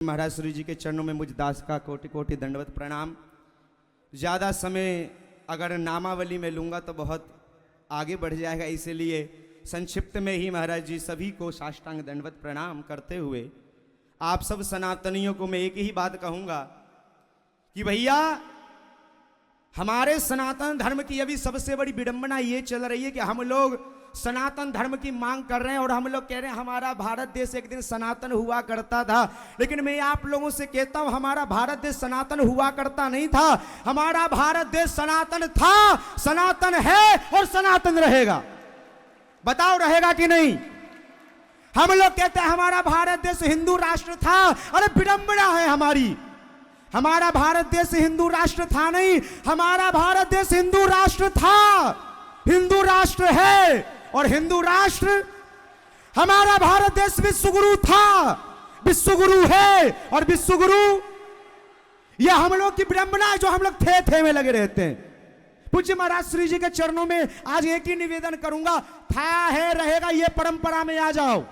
महाराज श्री जी के चरणों में मुझ दास का कोटि कोटि दंडवत प्रणाम। ज़्यादा समय अगर नामावली में लूँगा तो बहुत आगे बढ़ जाएगा, इसलिए संक्षिप्त में ही महाराज जी सभी को साष्टांग दंडवत प्रणाम करते हुए आप सब सनातनियों को मैं एक ही बात कहूँगा कि भैया हमारे सनातन धर्म की अभी सबसे बड़ी विडंबना ये चल रही है कि हम लोग सनातन धर्म की मांग कर रहे हैं और हम लोग कह रहे हैं हमारा भारत देश एक दिन सनातन हुआ करता था। लेकिन मैं आप लोगों से कहता हूं हमारा भारत देश सनातन हुआ करता नहीं था, हमारा भारत देश सनातन था, सनातन है और सनातन रहेगा। बताओ रहेगा कि नहीं? हम लोग कहते हैं हमारा भारत देश हिंदू राष्ट्र था, अरे विडंबना है हमारी। हमारा भारत देश हिंदू राष्ट्र था नहीं, हमारा भारत देश हिंदू राष्ट्र था, हिंदू राष्ट्र है और हिंदू राष्ट्र। हमारा भारत देश विश्वगुरु था, विश्वगुरु है और विश्वगुरु यह हम लोग की विडंबना है जो हम लोग थे में लगे रहते हैं। पूज्य महाराज श्री जी के चरणों में आज एक ही निवेदन करूंगा, था है रहेगा, ये परंपरा में आ जाओ।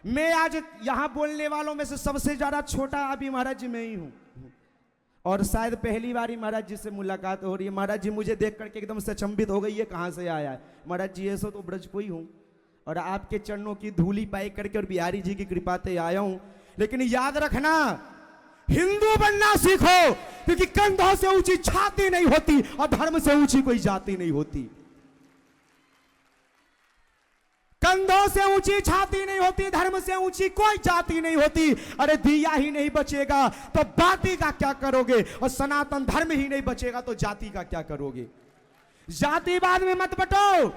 मैं आज यहां बोलने वालों में से सबसे ज्यादा छोटा अभी महाराज जी मैं ही हूं और शायद पहली बार ही महाराज जी से मुलाकात हो रही है। महाराज जी मुझे देख करके एकदम से अचंभित हो गई, ये कहाँ से आया है। महाराज जी ऐसा तो ब्रज कोई हूँ और आपके चरणों की धूली पाई करके और बिहारी जी की कृपा से आया हूँ। लेकिन याद रखना, हिंदू बनना सीखो, क्योंकि कंधों से ऊंची छाती नहीं होती और धर्म से ऊंची कोई जाति नहीं होती। कंधों से ऊंची छाती नहीं होती, धर्म से ऊंची कोई जाति नहीं होती। अरे दिया ही नहीं बचेगा तो बाती का क्या करोगे, और सनातन धर्म ही नहीं बचेगा तो जाति का क्या करोगे। जातिवाद में मत बटो।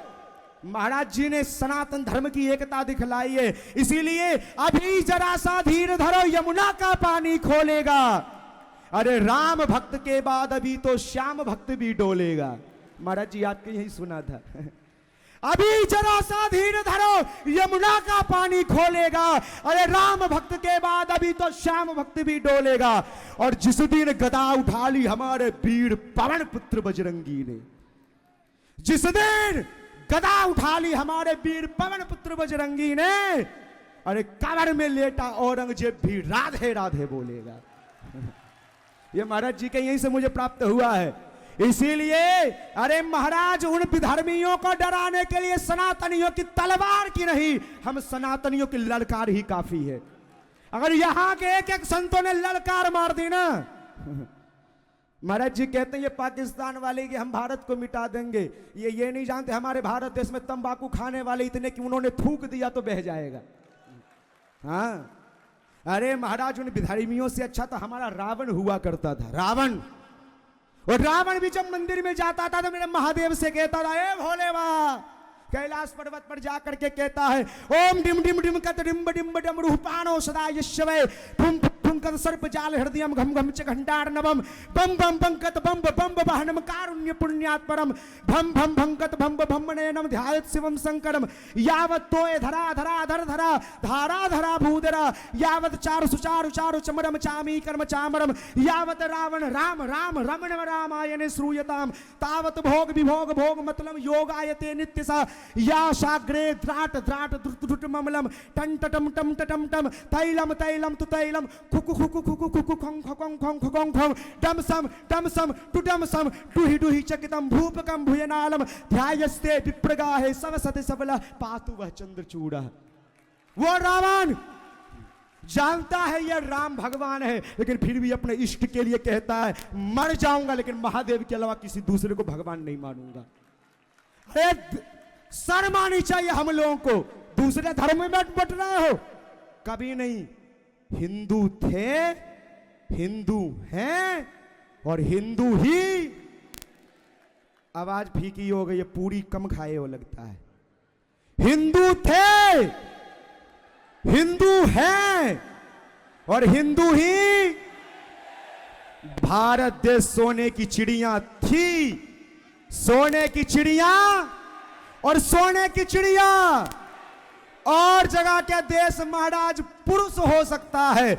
महाराज जी ने सनातन धर्म की एकता दिखलाई है, इसीलिए अभी जरा सा धीर धरो, यमुना का पानी खोलेगा। अरे राम भक्त के बाद अभी तो श्याम भक्त भी डोलेगा। महाराज जी आपके यही सुना था। अभी जरा सा धीर धरो, यमुना का पानी खोलेगा। अरे राम भक्त के बाद अभी तो श्याम भक्त भी डोलेगा। और जिस दिन गदा उठा ली हमारे वीर पवन पुत्र बजरंगी ने, जिस दिन गदा उठा ली हमारे वीर पवन पुत्र बजरंगी ने, अरे कब्र में लेटा औरंगजेब भी राधे राधे बोलेगा। ये महाराज जी के यहीं से मुझे प्राप्त हुआ है। इसीलिए अरे महाराज उन विधर्मियों को डराने के लिए सनातनियों की तलवार की नहीं, हम सनातनियों की ललकार ही काफी है। अगर यहां के एक एक संतों ने ललकार मार दी ना, महाराज जी कहते हैं ये पाकिस्तान वाले कि हम भारत को मिटा देंगे, ये नहीं जानते हमारे भारत देश में तंबाकू खाने वाले इतने कि उन्होंने थूक दिया तो बह जाएगा। हाँ, अरे महाराज उन विधर्मियों से अच्छा तो हमारा रावण हुआ करता था, रावण। और रावण भी जब मंदिर में जाता था तो मेरे महादेव से कहता था, ए भोले बा, कैलाश पर्वत पर जाकर के कहता है, ओम डिम डिम डिम कत डिम्ब डिम्ब डम रूपानो सदा यशवे ठुम ठुम कत सर्प जाल हृदयम घम घम च घंटार नवम बम बम बंकत बम बम बहनम कारुण्य पुण्यात् परम भम भम भंकत भम भम नयनम ध्यायत शिवम शंकरम यावत तोय धरा धरा धर धरा धारा धरा भूधरा यावत चारु सुचारु चारु चमरम चामी कर्म चामरम यावत रावण राम राम रमण रामायणे श्रूयताम तावत भोग विभोग भोग मतलम योगायते नित्य सा या शाग्रे द्राट द्राट द्रुट ममलम टन टटम टम टटम टम तैलम तैलम तु तैलम खुकु खुकु खुकु खुकु खं खं खं खं खं डम सम टुडम सम डुहि डुहि चकितम भूपकम भुयनालम ध्यायस्ते विप्रगाहे सवसते सबला पातु वह चंद्रचूड़ा। वो रावण जानता है ये राम भगवान है, लेकिन फिर भी अपने इष्ट के लिए कहता है मर जाऊंगा लेकिन महादेव के अलावा किसी दूसरे को भगवान नहीं मानूंगा। शर्म आनी चाहिए हम लोगों को। दूसरे धर्म में बट रहे हो, कभी नहीं। हिंदू थे, हिंदू हैं और हिंदू ही। आवाज फीकी हो गई, पूरी कम खाए हो लगता है। हिंदू थे, हिंदू हैं और हिंदू ही। भारत देश सोने की चिड़िया थी, सोने की चिड़िया और सोने की चिड़िया और जगह के देश महाराज पुरुष हो सकता है,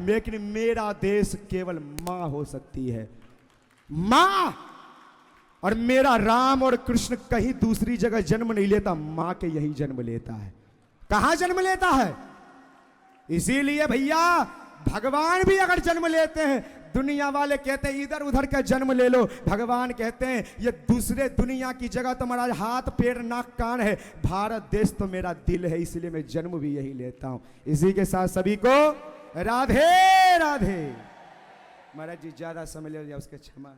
लेकिन मेरा देश केवल मां हो सकती है, मां। और मेरा राम और कृष्ण कहीं दूसरी जगह जन्म नहीं लेता, मां के यही जन्म लेता है। कहां जन्म लेता है? इसीलिए भैया भगवान भी अगर जन्म लेते हैं, दुनिया वाले कहते हैं इधर उधर का जन्म ले लो, भगवान कहते हैं ये दूसरे दुनिया की जगह तो हमारा हाथ पैर नाक कान है, भारत देश तो मेरा दिल है, इसलिए मैं जन्म भी यही लेता हूं। इसी के साथ सभी को राधे राधे। महाराज जी ज्यादा समय ले लिया, उसके क्षमा।